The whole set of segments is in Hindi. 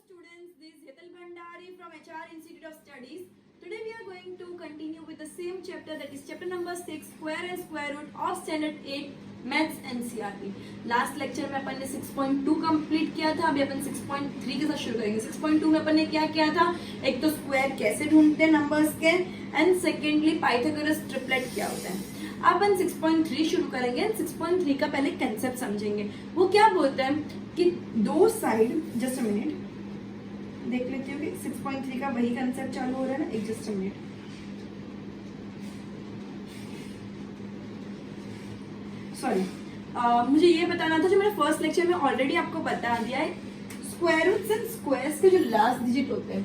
students, this is Hetal Bhandari from HR Institute of Studies. Today we are going to continue with the same chapter, that is chapter number 6, square and square root of standard 8 maths NCERT. Last lecture में अपन ने 6.2 कंप्लीट किया था. अभी अपन 6.3 के साथ शुरू करेंगे. 6.2 में अपन ने क्या किया था, एक तो स्क्वायर कैसे ढूंढते हैं नंबर्स के, एंड सेकेंडली पाइथागोरस ट्रिपलेट क्या होता है. अपन 6.3 शुरू करेंगे. 6.3 का पहले कंसेप्ट समझेंगे. वो क्या बोलता है कि दो साइड, जस्ट अ मिनट देख लेती हूँ कि 6.3 का वही कंसेप्ट चालू हो रहा है ना. एक जस्ट अ मिनट. सॉरी, मुझे ये बताना था जो मैंने फर्स्ट लेक्चर में ऑलरेडी आपको बता दिया है. स्क्वायर रूट्स एंड स्क्वायर्स के जो लास्ट डिजिट होते हैं,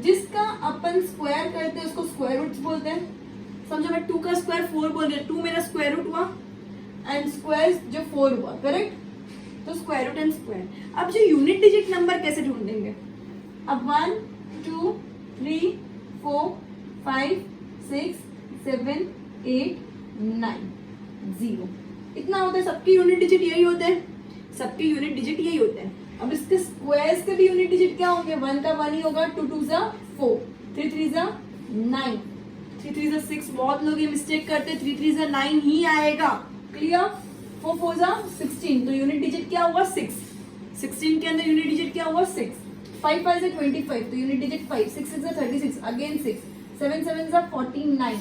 जिसका अपन स्क्वायर करते हैं उसको स्क्वायर रूट्स बोलते हैं. समझो मैं 2 का स्क्वायर 4 बोल रही हूँ. 2 मेरा स्क्वायर रूट हुआ एंड स्क्वायर जो 4 हुआ, करेक्ट. तो स्क्वायर रूट एंड स्क्वायर. अब जो यूनिट डिजिट नंबर कैसे ढूंढेंगे. अब 1 2 3 4 5 6 7 8 9 0 इतना होता है. सबके यूनिट डिजिट यही होते हैं. सबके यूनिट डिजिट यही होते हैं. अब इसके स्क्वायर्स के भी यूनिट डिजिट क्या होंगे. 1 का 1 ही होगा. 2 2 जा 4, 3 3 जा 9, 3 3 जा 6. बहुत लोग ये मिस्टेक करते. 3 3 जा 9 ही आएगा. क्लियर. 4 4 जा 16. तो यूनिट डिजिट क्या हुआ 6. 16 के अंदर यूनिट डिजिट क्या हुआ 6. 5 5 जा 25. तो यूनिट डिजिट 5. 6 6 जा 36. अगेन 6. 7 7 जा 49.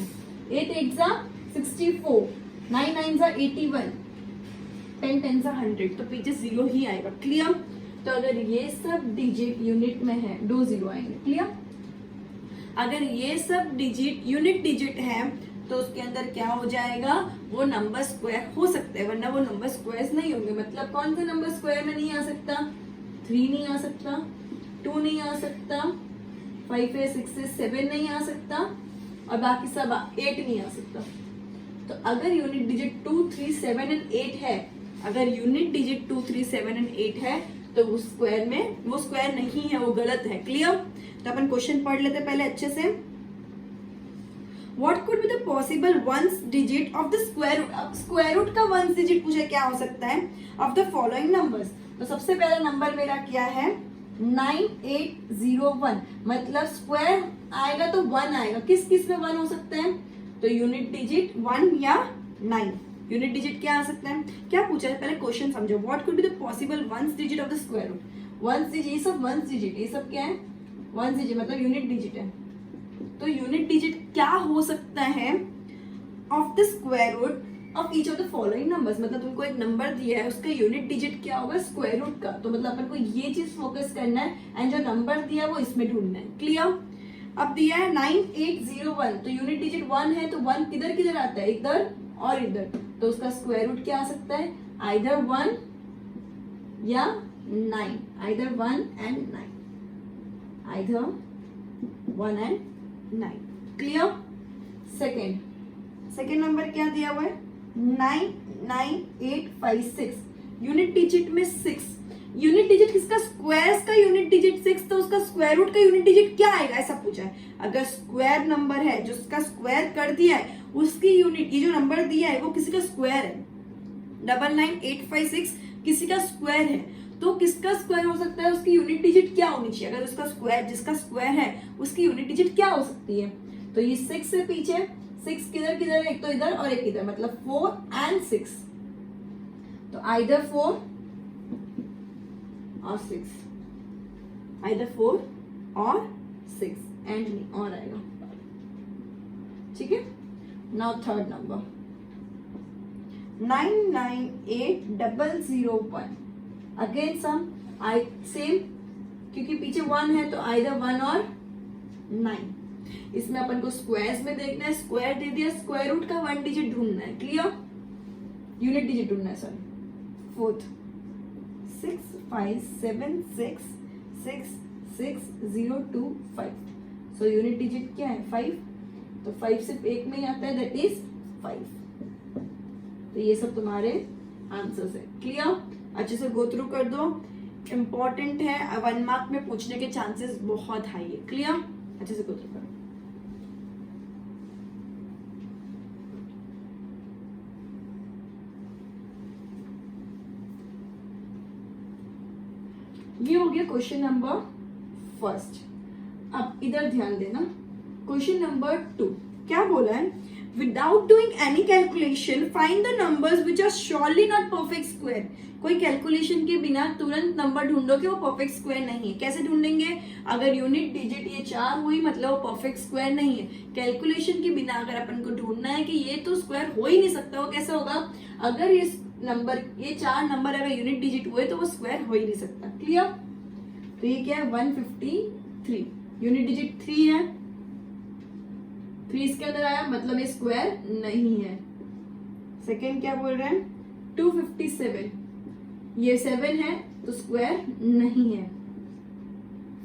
8 8 जा 64. 9 9 जा 81. 10 10 जा 100. तो पीछे 0 ही आएगा. क्लियर. तो अगर ये सब डिजिट यूनिट में है, 2 0 आएंगे. क्लियर. अगर ये सब डिजिट यूनिट डिजिट है तो उसके अंदर क्या हो जाएगा, वो नंबर स्क्वायर हो सकते हैं, वरना वो नंबर स्क्वायर नहीं होंगे. मतलब कौन सा नंबर स्क्वायर में नहीं आ सकता. 3 नहीं आ सकता, 2 नहीं आ सकता, 5 है, 6 है, 7 नहीं आ सकता, और बाकी सब 8 नहीं आ सकता. तो अगर यूनिट डिजिट 2 3 7 एंड 8 है, अगर यूनिट डिजिट 2 3 7 एंड 8 है, तो वो स्क्वायर में, वो स्क्वायर नहीं है, वो गलत है. क्लियर. तो अपन क्वेश्चन पढ़ लेते पहले अच्छे से. What could be the possible ones digit of the square root. अब स्क्वायर रूट का वंस डिजिट पूछे क्या हो सकता है of the following numbers. तो सबसे पहला नंबर मेरा क्या है 9801. मतलब स्क्वायर आएगा तो 1 आएगा. किस किस में 1 हो सकता है. तो यूनिट डिजिट 1 या 9. यूनिट डिजिट क्या आ सकता है. क्या पूछा है पहले क्वेश्चन समझो. What could be the possible ones digit of the square root. Ones digit, ये सब वंस डिजिट, ये सब क्या है वंस डिजिट, मतलब यूनिट डिजिट है. तो यूनिट डिजिट क्या हो सकता है of the square root of each of the following numbers. मतलब तुमको एक नंबर दिया है, उसका यूनिट डिजिट क्या होगा स्क्वायर रूट का. तो मतलब अपन को ये चीज फोकस करना है, एंड जो नंबर दिया है वो इसमें ढूंढना है. क्लियर. अब दिया है 9801. तो यूनिट डिजिट 1 है, तो 1 किधर किधर आता है, इधर और इधर. तो उसका स्क्वायर रूट क्या आ सकता है, आइदर 1 या 9. Either 1 and 9, either 1 and 9. Clear. Second number क्या दिया हुआ है 99856. यूनिट डिजिट में 6. यूनिट डिजिट किसका, स्क्वायर्स का यूनिट डिजिट 6. तो उसका स्क्वायर रूट का यूनिट डिजिट क्या आएगा, ऐसा पूछा है. अगर स्क्वायर नंबर है, जो उसका स्क्वायर कर दिया है, उसकी यूनिट, ये जो नंबर दिया है वो किसी का स्क्वायर है. 99856 किसी का स्क्वायर है. तो किसका स्क्वायर हो सकता है, उसकी यूनिट डिजिट क्या होनी चाहिए. अगर उसका स्क्वायर, जिसका स्क्वायर है, उसकी यूनिट डिजिट क्या हो सकती है. तो ये 6 से पीछे 6 किधर किधर, एक तो इधर और एक इधर, मतलब 4 एंड 6. तो आइदर 4 और 6, आइदर 4 और 6, एंड नहीं और आएगा. ठीक है. Now third number 998001. Again some same, क्योंकि पीछे 1 है तो आइदर 1 और 9. इसमें अपन को स्क्वायर्स में देखना है. स्क्वायर दे दिया, स्क्वायर रूट का 1 डिजिट ढूंढना है. क्लियर. यूनिट डिजिट ढूंढना है. Sorry. Fourth 6 5 7 6 6 6 0 2 5. So unit digit क्या है 5. तो 5 सिर्फ एक में ही आता है, दैट इज 5. तो ये सब तुम्हारे आंसर्स है. क्लियर. अच्छे से गो थ्रू कर दो. इंपॉर्टेंट है, 1 मार्क में पूछने के चांसेस बहुत हाई है. क्लियर. अच्छे से गो थ्रू करो. ये हो गया क्वेश्चन नंबर फर्स्ट। अब इधर ध्यान देना, क्वेश्चन नंबर 2 क्या बोला है, without doing any calculation find the numbers which are surely not perfect square. कोई कैलकुलेशन के बिना तुरंत नंबर ढूंढो कि वो परफेक्ट स्क्वायर नहीं है। कैसे ढूंढेंगे, अगर यूनिट डिजिट ये 4 हुई मतलब वो परफेक्ट स्क्वायर नहीं है। कैलकुलेशन के बिना अगर अपन को ढूंढना है कि ये तो स्क्वायर हो ही नहीं सकता, वो कैसे होगा, अगर ये नंबर, ये 4 नंबर अगर यूनिट डिजिट हुए तो वो स्क्वायर हो ही नहीं सकता। क्लियर। तो ये क्या है 153, यूनिट डिजिट 3 है, 3 इसके अंदर आया मतलब ये स्क्वायर नहीं है। सेकेंड क्या बोल रहे हैं 257, ये 7 है तो स्क्वायर नहीं है।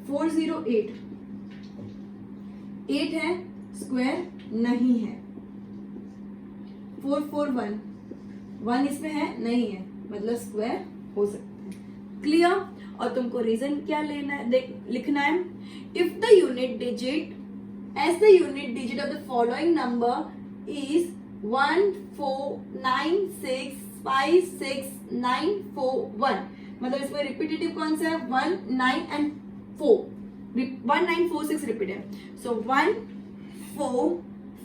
408, 8 है स्क्वायर नहीं है। 441, 1 इसमें है नहीं है मतलब स्क्वायर हो सकता है। क्लियर। और तुमको रीजन क्या लेना है, लिखना है, if the unit digit as the unit digit of the following number is 1 4 9 6 5 6 9 4 1, मतलब इसमें रिपीटेटिव कौन सा है 1 9 एंड 4, 1 9 4 6 रिपीट है। सो 1 4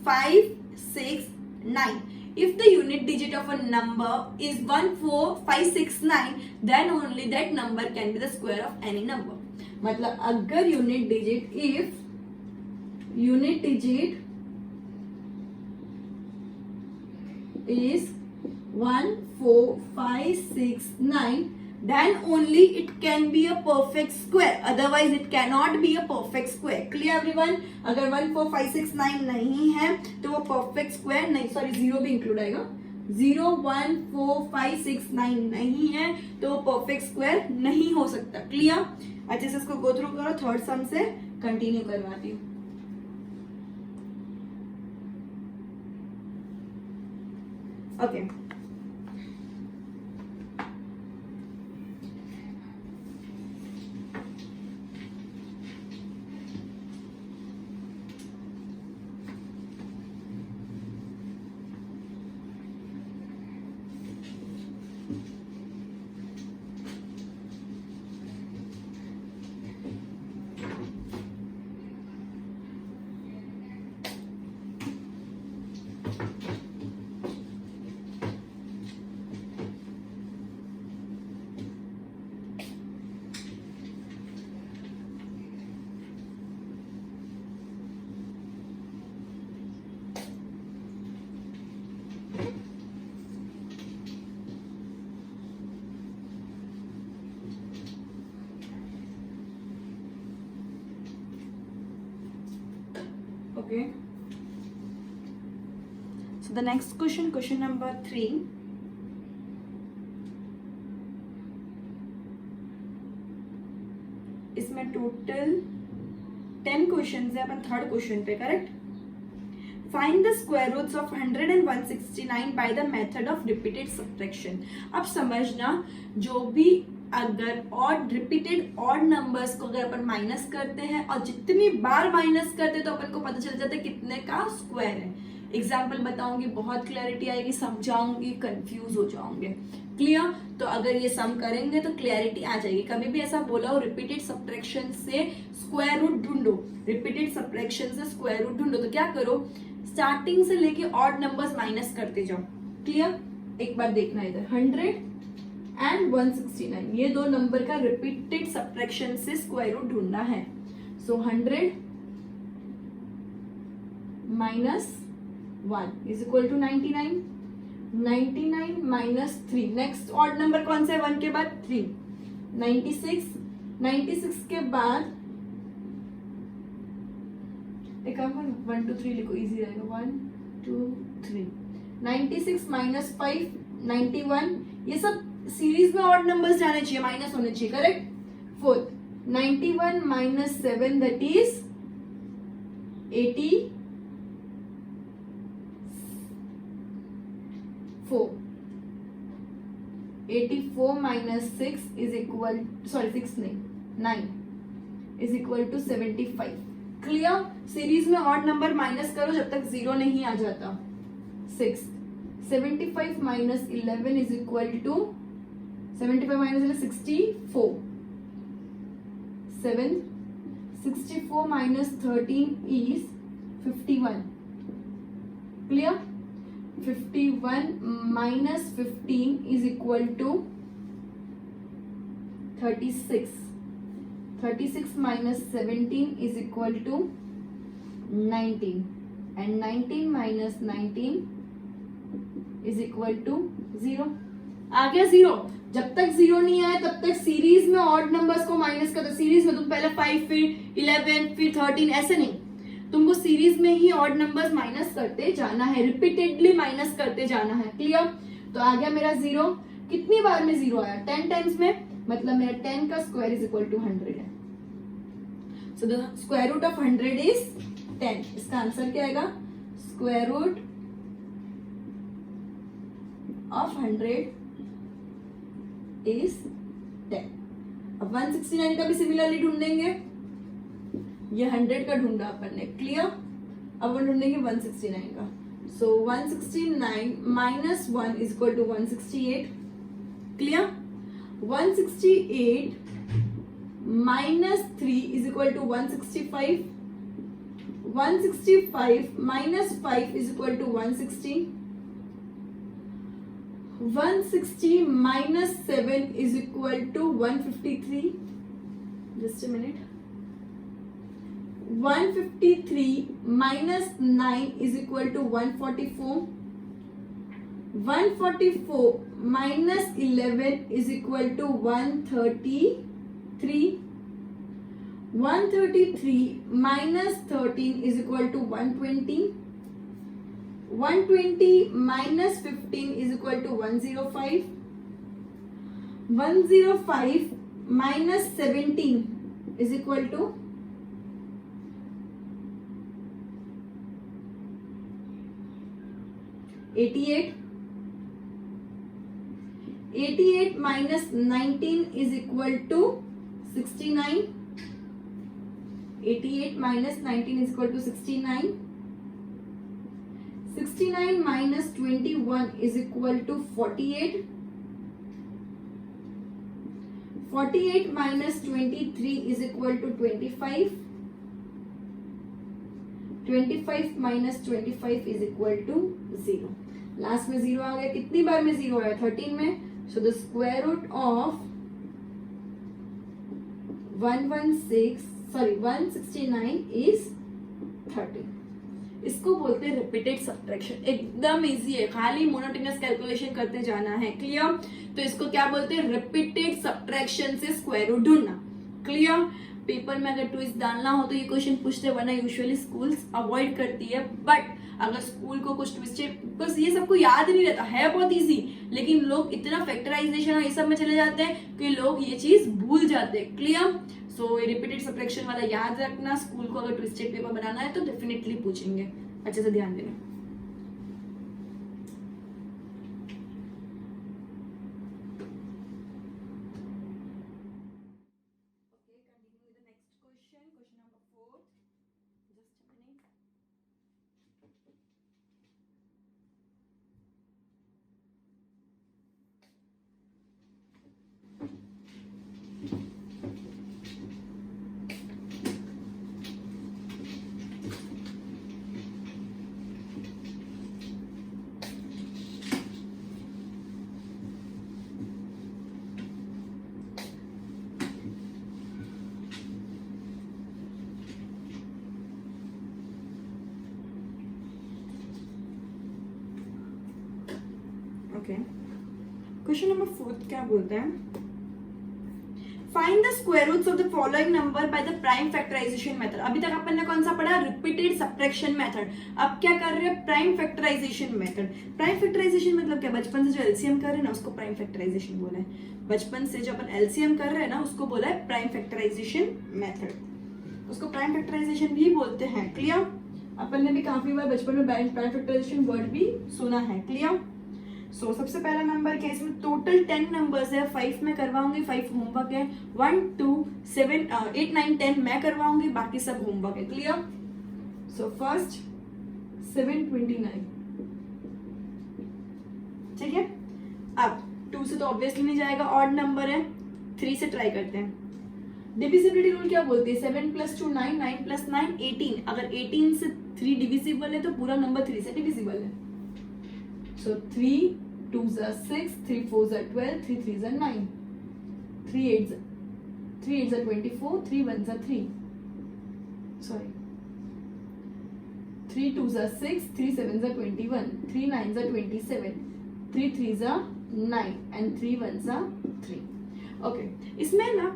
5 6 9, if the unit digit of a number is 1 4 5 6 9 then only that number can be the square of any number। मतलब अगर unit digit, if unit digit is 1 4 5 6 9 then only it can be a perfect square, otherwise it cannot be a perfect square। clear everyone। अगर 1 4 5 6 9 नहीं है तो वो perfect square नहीं, सॉरी 0 भी इंक्लूड आएगा, 0 1 4 5 6 9 नहीं है तो वो perfect square नहीं हो सकता। क्लियर। अच्छे से इसको गो थ्रू करो, थर्ड सम से कंटिन्यू करवाती हूँ। Okay. Okay. So the next question, question number 3. इसमें टोटल 10 क्वेश्चन है, अपन थर्ड क्वेश्चन पे correct. Find the square roots of 100 and 169 by the method of repeated subtraction. अब समझना, जो भी अगर ऑड रिपीटेड ऑड नंबर्स को अगर अपन माइनस करते हैं और जितनी बार माइनस करते हैं तो अपन को पता चल जाता है कितने का स्क्वायर है। एग्जाम्पल बताऊंगी, बहुत क्लैरिटी आएगी, समझाऊंगी, कंफ्यूज हो जाओगे। क्लियर। तो अगर ये सम करेंगे तो क्लैरिटी आ जाएगी। कभी भी ऐसा बोला हो रिपीटेड सब्ट्रैक्शन से स्क्वायर रूट ढूंढो, रिपीटेड सब्ट्रैक्शन से स्क्वायर रूट ढूंढो, तो क्या करो, स्टार्टिंग से लेके ऑड नंबर्स माइनस करते जाओ। क्लियर। एक बार देखना इधर 100 एंड 169, ये दो नंबर का रिपीटेड सब्ट्रैक्शन से स्क्वायर रूट ढूंढना है। So 100 minus 1 is equal to 99, 99 minus 3, next odd number कौन सा है 1 के बाद 3, 96, 96 के बाद एक काम करो 1 2 3 लिखो, इजी रहेगा, 1 2 3, 96 माइनस 5 91, ये सब सीरीज में ऑड नंबर्स जाने चाहिए, माइनस होने चाहिए, correct. Fourth 91 minus 7 that is 84, 84 minus 6 is equal, sorry 6 नहीं 9 is equal to 75। Clear. Series में ऑड नंबर माइनस करो जब तक 0 नहीं आ जाता। 6 75 minus 11 is equal to 75 minus 64, 7. 64 minus 13 is 51. Clear? 51 minus 15 is equal to 36. 36 minus 17 is equal to 19. And 19 minus 19 is equal to 0. आ गया 0. जब तक 0 नहीं आया तब तक सीरीज में ऑड नंबर्स को माइनस करते. सीरीज में तुम पहले 5 फिर 11 फिर 13 ऐसे नहीं, तुमको सीरीज में ही ऑड नंबर्स माइनस करते जाना है, रिपीटेडली माइनस करते जाना है. क्लियर? तो आ गया मेरा 0. कितनी बार में 0 आया? 10 टाइम्स में, मतलब मेरा 10 का स्क्वायर इज इक्वल टू 100 है. So the square root of 100 is 10. इसका आंसर क्या आएगा? Square root of 100 is 10. अब 169 का भी सिमिलरली ढूंढेंगे. ये 100 का ढूंढा अपन ने. क्लियर? अब हम ढूंढेंगे 169 का. So 169 minus 1 is equal to 168. Clear? 168 minus 3 is equal to 165. 165 minus 5 is equal to 160. 160 minus 7 is equal to 153. Just a minute. 153 minus 9 is equal to 144. 144 minus 11 is equal to 133. 133 minus 13 is equal to 120. 120 minus 15 is equal to 105. 105 minus 17 is equal to 88. 88 minus 19 is equal to 69. 88 minus 19 is equal to 69. 69 minus 21 is equal to 48. 48 minus 23 is equal to 25. 25 minus 25 is equal to 0. Last में 0 आ गया. कितनी बार में 0 आया? 13 में. So the square root of 169 is 30. इसको बोलते हैं रिपीटेड सब्ट्रैक्शन. एकदम इजी है, खाली मोनोटोनस कैलकुलेशन करते जाना है. क्लियर? तो इसको क्या बोलते हैं? रिपीटेड सब्ट्रैक्शन से स्क्वायर रूट ढूंढना. क्लियर? पेपर में अगर ट्विस्ट डालना हो तो ये क्वेश्चन पूछते, वरना यूजुअली स्कूल्स अवॉइड करती है. बट अगर स्कूल को कुछ ट्विस्टेड, बस ये सबको याद नहीं रहता है, बहुत इजी, लेकिन लोग इतना फैक्टराइजेशन और ये सब में चले जाते हैं कि लोग ये चीज भूल जाते हैं. क्लियर? सो रिपीटेड सब्ट्रैक्शन वाला याद रखना. स्कूल को अगर ट्विस्टेड पेपर बनाना है तो डेफिनेटली पूछेंगे. अच्छे से ध्यान देना. ओके, क्वेश्चन नंबर 4 क्या बोलते हैं? Find the square roots of the following number by the prime factorisation method. अभी तक अपन ने कौन सा पढ़ा? Repeated subtraction method. अब क्या कर रहे हैं? Prime factorisation method. Prime factorisation मतलब क्या? बचपन से जो एलसीएम कर रहे हैं ना उसको प्राइम फैक्टराइजेशन बोला है. बचपन से जो अपन एलसीएम कर रहे हैं ना उसको बोला है प्राइम फैक्टराइजेशन मेथड. उसको प्राइम फैक्टराइजेशन भी बोलते हैं. क्लियर? अपन ने भी काफी बार बचपन में प्राइम फैक्टराइजेशन वर्ड भी सुना है. क्लियर? सो सबसे पहला नंबर क्या है? इसमें टोटल 10 नंबर्स है. 5 में करवाऊंगी, 5 होमवर्क है. 1 2 7 8 9 10 मैं करवाऊंगी, बाकी सब होमवर्क है. क्लियर? So first 729. ठीक है. अब 2 से तो ऑब्वियसली नहीं जाएगा, ऑड नंबर है. 3 से ट्राई करते हैं. डिविजिबिलिटी रूल क्या बोलती है? 7 + 2 9, 9 + 9 18। अगर 18 से 3 डिविजिबल है तो पूरा नंबर 3 से डिविजिबल है। सो 3 2s are 6, 3 4s are 12, 3 3s are 9, 3 8s are 24, 3 1s are 3. Sorry. 3 2s are 6, 3 7s are 21, 3 9s are 27, 3 3s are 9 and 3 1s are 3. Okay, इसमें ना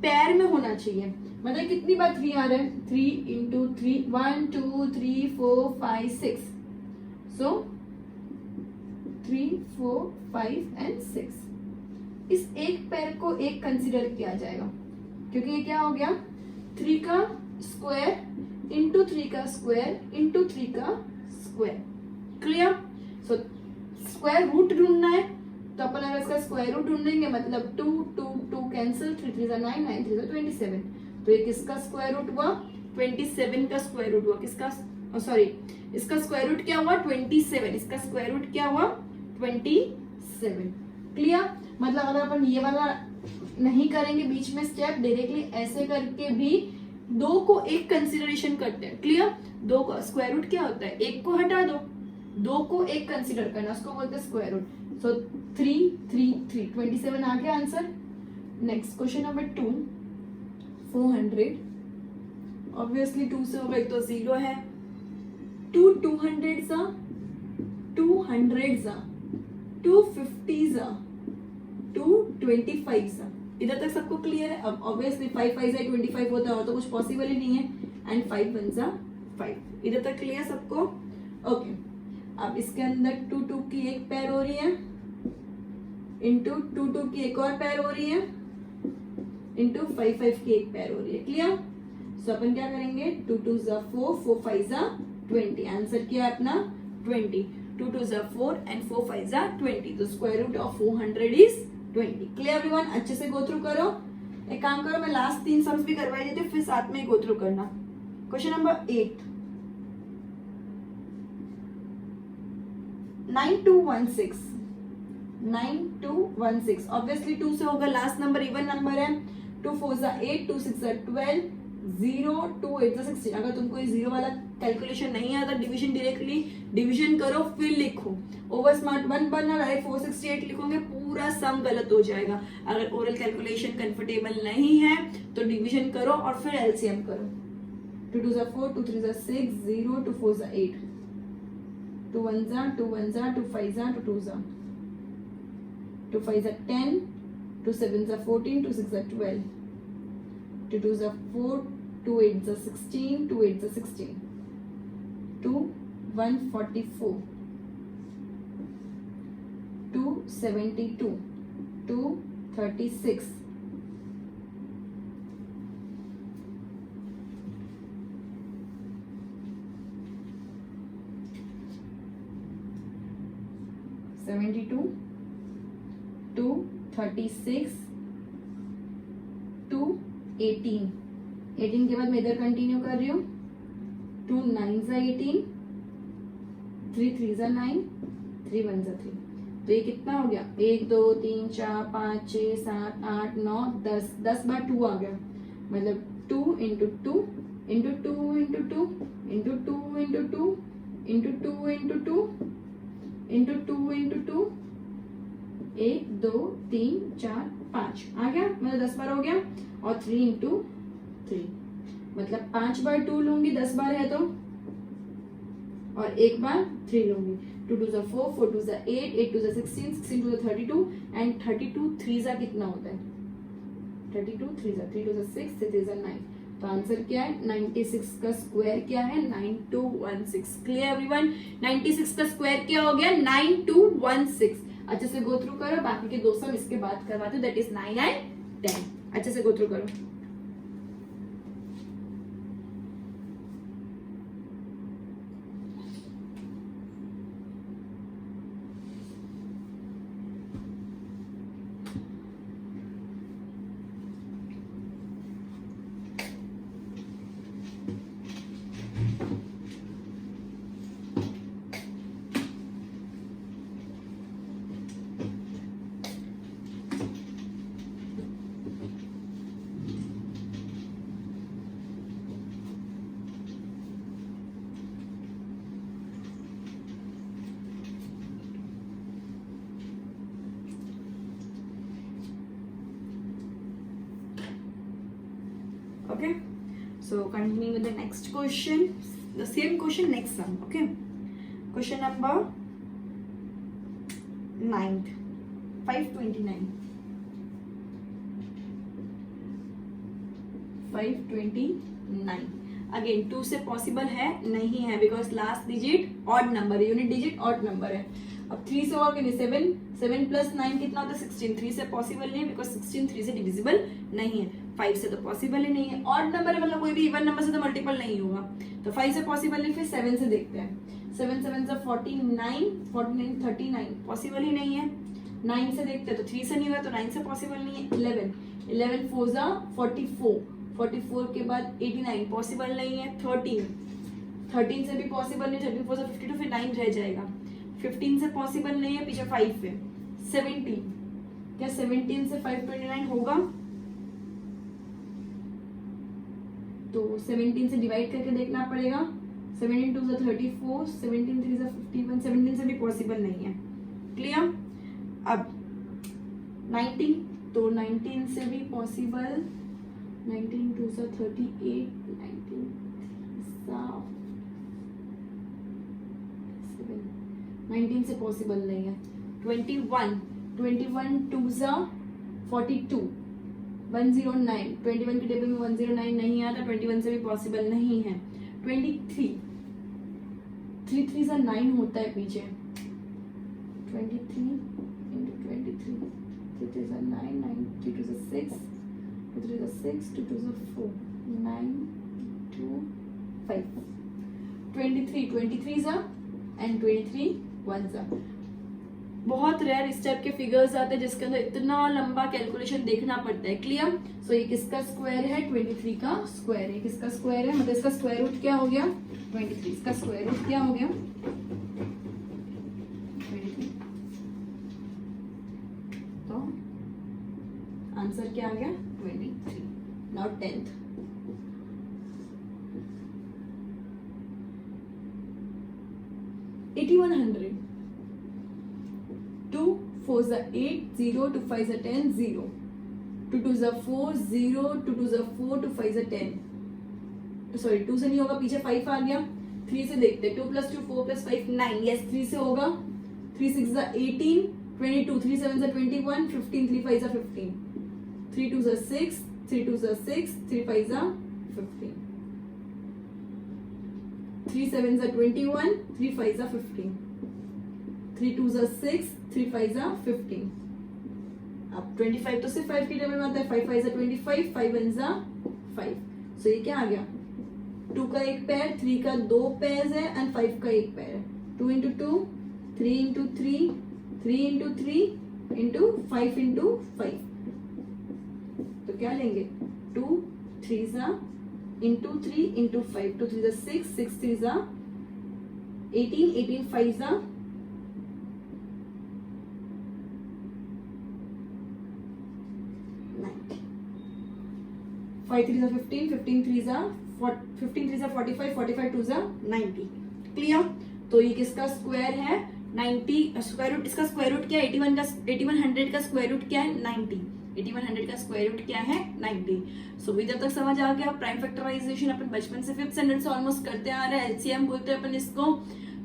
पैर में होना चाहिए। मतलब कितनी बार 3 आ रहा है? 3 into 3 1 2 3 4 5 6. So 3 4 5 and 6. इस एक पैर को एक कंसीडर किया जाएगा, क्योंकि ये क्या हो गया? 3 का स्क्वायर इंटू 3 का स्क्वायर इंटू 3 का square. Clear? So square root ढूंढना है तो अपन अगर इसका स्क्वायर रूट ढूंढेंगे, मतलब 2 2 2 कैंसिल, 3 3 9 9 3 27। तो ये किसका स्क्वायर रूट हुआ? 27 का स्क्वायर रूट हुआ। किसका? सॉरी, इसका स्क्वायर रूट क्या हुआ? 27। इसका स्क्वायर रूट क्या हुआ? 27। क्लियर? मतलब अगर अपन ये वाला नहीं करेंगे बीच में स्टेप, डायरेक्टली ऐसे करके भी 2 को एक कंसिडरेशन करते हैं। क्लियर? 2 का स्क्वायर रूट क्या होता है? 1 को हटा दो, 2 को एक कंसिडर करना, उसको बोलते हैं स्क्वायर रूट। सो 3 3 3 27 आ गया answer. Next question number 2, 400। Obviously 2 से होगा, एक तो 0 है। 2 200s are 200s are 250s are 225s are। इधर तक सबको क्लियर है? अब ऑब्वियसली 5 5 से 25 होता है, और तो कुछ पॉसिबल ही नहीं है। And 5 1s are 5। इधर तक क्लियर सबको? ओके, अब इसके अंदर 2 2 की एक पैर हो रही है, इंटू 2 2 की एक और पैर हो रही है, इंटू 5 5 की एक पैर हो रही है। क्लियर? सो अपन क्या करेंगे? 2 2s are 4, 4 5s are 20। Answer क्या है अपना? 20। 2 2s are 4 and 4 5s are 20। तो square root of 400 is 20। Clear everyone? अच्छे से गो थ्रू करो। एक काम करो, मैं लास्ट 3 सम्स भी करवाई देती हूँ, फिर साथ में गो थ्रू करना। Question number 8, 9216। 9216 ऑब्वियसली 2 से होगा, लास्ट नंबर इवन नंबर है। 2 4s are 8, 2 6s are 12, 0 2 8s are 16। अगर तुमको ये 0 वाला कैलकुलेशन नहीं आता, डिवीजन डायरेक्टली डिवीजन करो फिर लिखो। ओवर स्मार्ट 1 बनना, डायरेक्ट 468 लिखोगे, पूरा सम गलत हो जाएगा। अगर ओरल कैलकुलेशन कंफर्टेबल नहीं है तो डिवीजन करो और फिर एलसीएम करो। 2 2s are 4, 2 3s are 6, 0 2 4s are 8, 2 1s are 2 1s are 2 5s are 2 2s are 2 5s are 10, 2 7s are 14, 2 6s are 12, 2 2s are 4, 2 8s are 16, 2 8s are 16, 2 144, 2 72, 2 36, 72, 2 36, 2 18। 18 के बाद मैं इधर कंटिन्यू कर रही हूँ। 2 9s are 18, 3 3s are 9, 3 1s are 3। तो ये कितना हो गया? 1 2 3 4 5 6 7 8 9 10। 10 बार 2 आ गया, मतलब 2 into 2 into 2 into 2 into 2 into 2 into 2 into 2 into 2 into 2। 1 2 3 4 5 आ गया, मतलब 10 बार हो गया। और 3 into 3 मतलब 5 बार 2 लूंगी, 10 बार है तो, और 1 बार 3 लूंगी। 2 2s are 4, 4 2s are 8, 8 2s are 16, 16 2s are 32 and 32 3s are कितना होता है? 32 3s are 3 2s are 6, 6 3s are 9। तो आंसर क्या है? 96 का स्क्वायर क्या है? 9216। Clear everyone? 96 का स्क्वायर क्या हो गया? 9216। अच्छे से गो थ्रू करो, बाकी के 2 सम इसके बाद करवाते हो, दैट इज 9 एंड 10। अच्छे से गो थ्रू करो। Okay, so continuing with the next question, the same question, next sum. Okay, question number 9, 529. 529 again 2 से पॉसिबल है नहीं है, because last digit odd number है, यूनिट डिजिट ऑड नंबर है. अब 3 से होगा कि नहीं, 7 प्लस 9 कितना होता है 16. 3 से पॉसिबल नहीं है बिकॉज 16 3 से डिविजिबल नहीं है. 5 से तो पॉसिबल ही नहीं है, ऑड नंबर है मतलब कोई भी इवन नंबर से तो मल्टीपल नहीं होगा. तो 5 से पॉसिबल नहीं, फिर 7 से देखते हैं. 7 7 से 49, 49 39 पॉसिबल ही नहीं है. 9 से देखते हैं तो 3 से नहीं हुआ, तो 9 से पॉसिबल नहीं है. 11 4 जा 44, 44 के बाद 89 पॉसिबल नहीं है. 13 से भी पॉसिबल नहीं, 13 4 से 52, फिर 9 रह जाएगा. 15 से पॉसिबल नहीं है, पीछे 5 है. 17, क्या 17 से 529 होगा? तो 17 से डिवाइड करके देखना पड़ेगा. 17 2 से 34, 17 3 से 51, 17 से भी पॉसिबल नहीं है. क्लियर? अब 19, तो 19 से भी पॉसिबल. 19 2 से 38, 19 19 से पॉसिबल नहीं है. 21 2 से 42, 109. 21 के टेबल में 109 नहीं आता, 21 से भी पॉसिबल नहीं है. 23 3 3 से 9 होता है पीछे. 23 into 23, 3 3 से 9, 9 3 2 से 6, 2 3 से 6, 2 2 से 4, 9 2 5. 23 सा एंड 23 1 सा. बहुत रेयर इस टाइप के फिगर्स आते हैं जिसके अंदर इतना लंबा कैलकुलेशन देखना पड़ता है. क्लियर? सो ये किसका स्क्वायर है? 23 का स्क्वायर है. किसका स्क्वायर है मतलब इसका स्क्वायर रूट क्या हो गया? 23. इसका स्क्वायर रूट क्या हो गया? 23. तो आंसर क्या आ गया? 23. Now 10th. $8100. 2 4 is 8, 0 2 5 is 10, 0. 2 2 is 4, 0 2 2 is 4, 2 5 is 10. Sorry 2 से नहीं होगा, पीछे 5 आ गया. 3 से देखते हैं. 2 + 2 4 + 5 9. यस 3 से होगा. 3 6 is 18, 22, 3 7 is 21, 15 3 5 is 15. 3 2 is 6, 3 2 is 6, 3 5 is 15. 3 7 is 21, 3 5 is 15. 3 2 is 6, 3 5 is 15. अब 25 तो सिर्फ 5 की टेबल में आता है. 5 5 is 25, 5 1 is 5. सो ये क्या आ गया? 2 का एक पैर, 3 का 2 पैर है एंड 5 का एक पैर है. 2 into 2, 3 into 3, 3 into 3 into 5 into 5. तो क्या लेंगे? 2 3 सा into 3 into 5. 2 3 is 6, 6 3 is 18, 18 5 is 90. 5 3 is 15, 15 3 is 15 3 is 45, 45 2 is 90. Clear? तो ये किसका स्क्वायर है? 90. स्क्वायर रूट इसका स्क्वायर रूट क्या है? 8100 का स्क्वायर रूट क्या है? 90. 8100 का स्क्वायर रूट क्या है? 90. सो इधर तक समझ आ गया. प्राइम फैक्टराइजेशन अपन बचपन से 5th स्टैंडर्ड से ऑलमोस्ट करते आ रहे हैं. एलसीएम बोलते हैं अपन इसको.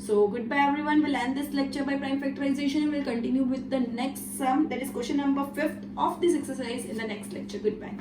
So goodbye everyone. Will end this lecture by prime factorisation. Will continue with the next sum, that is question number 5th of this exercise in the next lecture. Good bye.